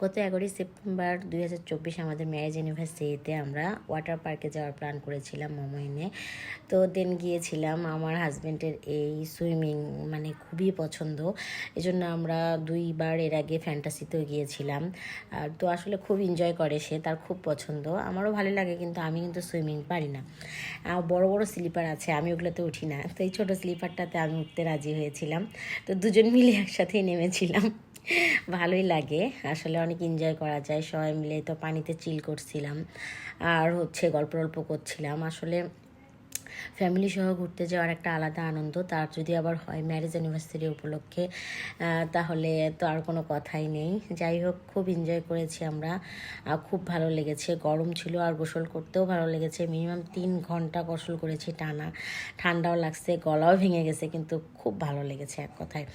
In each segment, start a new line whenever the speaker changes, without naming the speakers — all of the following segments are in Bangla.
গত 11 সেপ্টেম্বর 2024 আমাদের ম্যারেজ অ্যানিভার্সারিতে আমরা ওয়াটার পার্কে যাওয়ার প্ল্যান করেছিলাম মোমোইনে। তো দেন গিয়েছিলাম। আমার হাজব্যান্ডের এই সুইমিং মানে খুবই পছন্দ, এজন্য আমরা 2বার এর আগে ফ্যান্টাসিতেও গিয়েছিলাম। তো আসলে খুব এনজয় করে সে, তার খুব পছন্দ, আমারও ভালো লাগে, কিন্তু আমি কিন্তু সুইমিং পারি না। বড় বড় স্লিপার আছে, আমি ওগুলোতে উঠি না, তো এই ছোটো স্লিপারটাতে আমি উঠতে রাজি হয়েছিলাম। তো দুজন মিলে একসাথেই নেমেছিলাম। ভালোই লাগে আসলে, অনেক এনজয় করা যায় সবাই মিলে। তো পানিতে চিল করছিলাম আর গল্প করছিলাম। আসলে ফ্যামিলি সহ ঘুরতে যাওয়ার একটা আলাদা আনন্দ, তার যদি আবার হয় ম্যারেজ অ্যানিভার্সারি উপলক্ষে, তাহলে তো আর কোনো কথাই নেই। যাই হোক, খুব এনজয় করেছি আমরা, খুব ভালো লেগেছে। গরম ছিল আর গোসল করতেও ভালো লেগেছে। মিনিমাম 3 ঘন্টা গোসল করেছি টানা। ঠান্ডাও লাগছে, গলাও ভেঙে গেছে, কিন্তু খুব ভালো লেগেছে এক কথায়।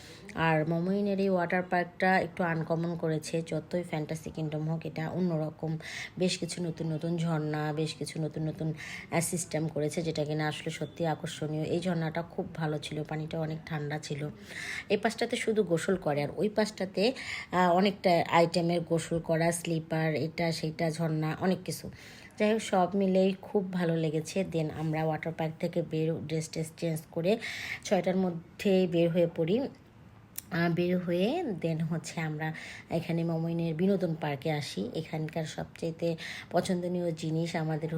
আর মোমোইনের এই ওয়াটার পার্কটা একটু আনকমন করেছে, যতই ফ্যান্টাসি কিংডম হোক, এটা অন্যরকম। বেশ কিছু নতুন নতুন ঝর্ণা, বেশ কিছু নতুন নতুন সিস্টেম করেছে, যেটা কিনা আসলে সত্যি আকর্ষণীয়। এই ঝর্ণাটা খুব ভালো ছিল, পানিটা অনেক ঠান্ডা ছিল। এই পাশটাতে শুধু গোসল করে, আর ওই পাশটাতে অনেকটা আইটেমের গোসল করা, স্লিপার, এটা সেটা, ঝর্ণা, অনেক কিছু। যাই হোক, সব মিলেই খুব ভালো লেগেছে। দেন আমরা ওয়াটার পার্ক থেকে ড্রেস চেঞ্জ করে 6টার মধ্যে বের হয়ে পড়ি। বের হয়ে দেন আমরা এখানে মোমোইনের বিনোদন পার্কে আসি। এখানকার সবচেয়েতে পছন্দনীয় জিনিস আমাদের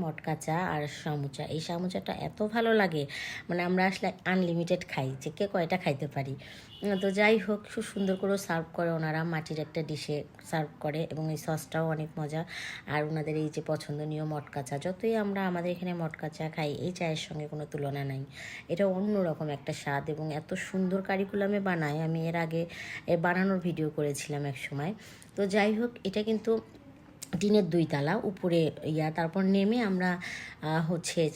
মটকা চা আর সামুচা। এই সামুচাটা এত ভালো লাগে, মানে আমরা আসলে আনলিমিটেড খাই, যে কে কয়টা খাইতে পারি। তো যাই হোক, খুব সুন্দর করে সার্ভ করে ওনারা, মাটির একটা ডিশে সার্ভ করে, এবং এই সসটাও অনেক মজা। আর ওনাদের এই যে পছন্দনীয় মটকা চা, যতই আমরা আমাদের এখানে মটকা চা খাই, এই চায়ের সঙ্গে কোনো তুলনা নাই। এটা অন্যরকম একটা স্বাদ, এবং এত সুন্দর কারিকুলামে বানায়। আমি এর আগে বানানোর ভিডিও করেছিলাম এক সময়। তো যাই হোক, এটা কিন্তু টিনের 2 তালা, উপরে তারপর নেমে আমরা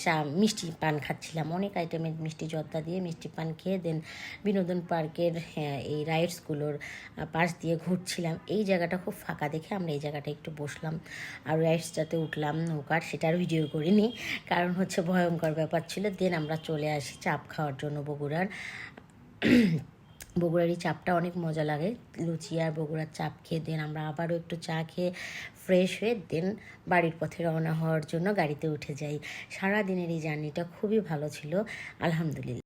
চা মিষ্টি পান খাচ্ছিলাম, অনেক আইটেমের মিষ্টি জর্দা দিয়ে মিষ্টি পান খেয়ে দেন বিনোদন পার্কের এই রাইডসগুলোর পাশ দিয়ে ঘুরছিলাম। এই জায়গাটা খুব ফাঁকা দেখে আমরা এই জায়গাটা একটু বসলাম, আর রাইডসটাতে উঠলাম নৌকার, সেটার ভিডিও করিনি, কারণ ভয়ঙ্কর ব্যাপার ছিল। দেন আমরা চলে আসি চাপ খাওয়ার জন্য বগুড়ার। বগুড়ার চাপটা অনেক মজা লাগে, লুচি আর বগুড়ার চাপ খেয়ে দেন আমরা আবারও একটু চা খেয়ে ফ্রেশ হয়ে দেন বাড়ির পথে রওনা হওয়ার জন্য গাড়িতে উঠে যাই। সারাদিনের এই জার্নিটা খুবই ভালো ছিল, আলহামদুলিল্লাহ।